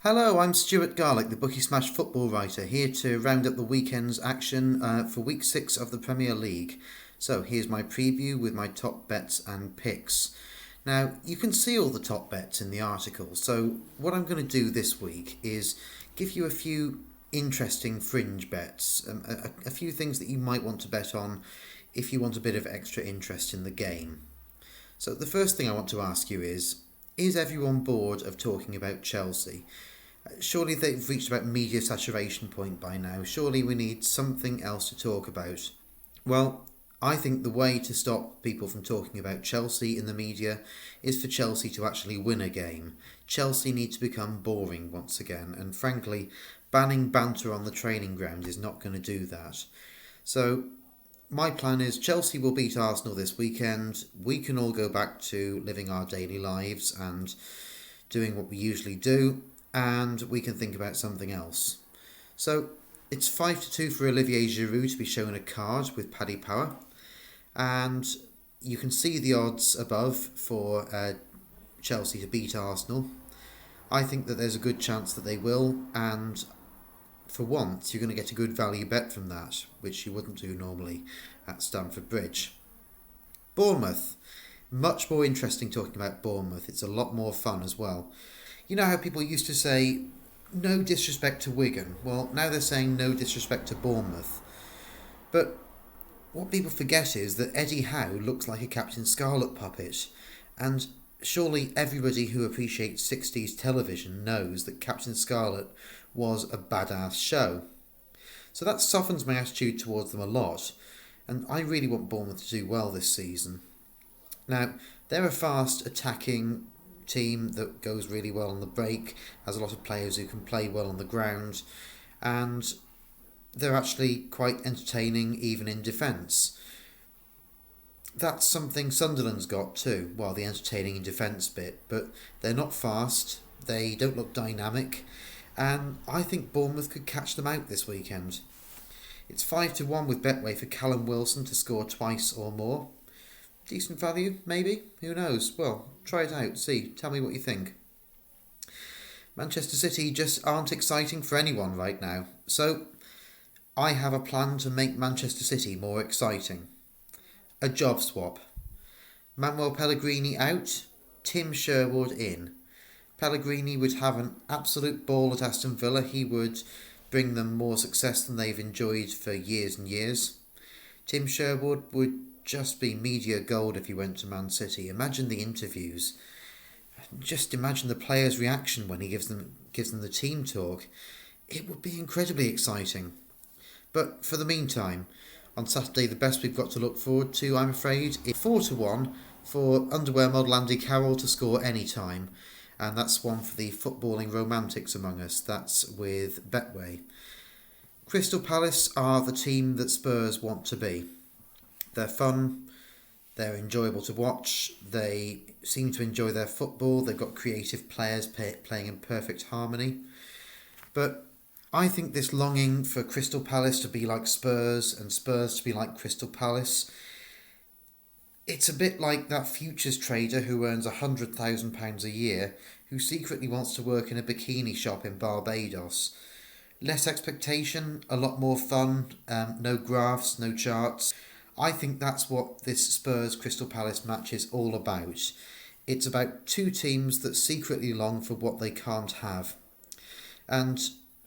Hello, I'm Stuart Garlick, the BookieSmash football writer, here to round up the weekend's action for week 6 of the Premier League. So here's my preview with my top bets and picks. Now, you can see all the top bets in the article, so what I'm going to do this week is give you a few interesting fringe bets, a few things that you might want to bet on if you want a bit of extra interest in the game. So the first thing I want to ask you is everyone bored of talking about Chelsea? Surely they've reached about media saturation point by now. Surely we need something else to talk about. Well, I think the way to stop people from talking about Chelsea in the media is for Chelsea to actually win a game. Chelsea need to become boring once again, and frankly, banning banter on the training ground is not going to do that. So, my plan is Chelsea will beat Arsenal this weekend. We can all go back to living our daily lives and doing what we usually do, and we can think about something else. So it's 5-2 for Olivier Giroud to be shown a card with Paddy Power, and you can see the odds above for Chelsea to beat Arsenal. I think that there's a good chance that they will, and for once you're going to get a good value bet from that, which you wouldn't do normally at Stamford Bridge. Bournemouth. Much more interesting talking about Bournemouth. It's a lot more fun as well. You know how people used to say, no disrespect to Wigan? Well, now they're saying no disrespect to Bournemouth. But what people forget is that Eddie Howe looks like a Captain Scarlet puppet. And surely everybody who appreciates 60s television knows that Captain Scarlet was a badass show. So that softens my attitude towards them a lot. And I really want Bournemouth to do well this season. Now, they're a fast attacking team that goes really well on the break, has a lot of players who can play well on the ground, and they're actually quite entertaining even in defence. That's something Sunderland's got too, well, the entertaining in defence bit, but they're not fast, they don't look dynamic, and I think Bournemouth could catch them out this weekend. It's 5-1 with Betway for Callum Wilson to score twice or more. Decent value, maybe? Who knows? Well, try it out, see, tell me what you think. Manchester City just aren't exciting for anyone right now, so I have a plan to make Manchester City more exciting. A job swap. Manuel Pellegrini out, Tim Sherwood in. Pellegrini would have an absolute ball at Aston Villa. He would bring them more success than they've enjoyed for years and years. Tim Sherwood would just be media gold if he went to Man City. Imagine the interviews. Just imagine the players' reaction when he gives them the team talk. It would be incredibly exciting. But for the meantime, on Saturday the best we've got to look forward to, I'm afraid, is 4-1 for underwear model Andy Carroll to score any time. And that's one for the footballing romantics among us. That's with Betway. Crystal Palace are the team that Spurs want to be. They're fun, they're enjoyable to watch, they seem to enjoy their football, they've got creative players playing in perfect harmony. But I think this longing for Crystal Palace to be like Spurs and Spurs to be like Crystal Palace, it's a bit like that futures trader who earns £100,000 a year who secretly wants to work in a bikini shop in Barbados. Less expectation, a lot more fun, no graphs, no charts. I think that's what this Spurs Crystal Palace match is all about. It's about two teams that secretly long for what they can't have. And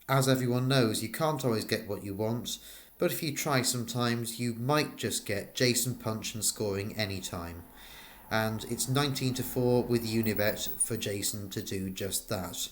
as everyone knows, you can't always get what you want, but if you try sometimes, you might just get Jason Puncheon scoring anytime. And it's 19-4 with Unibet for Jason to do just that.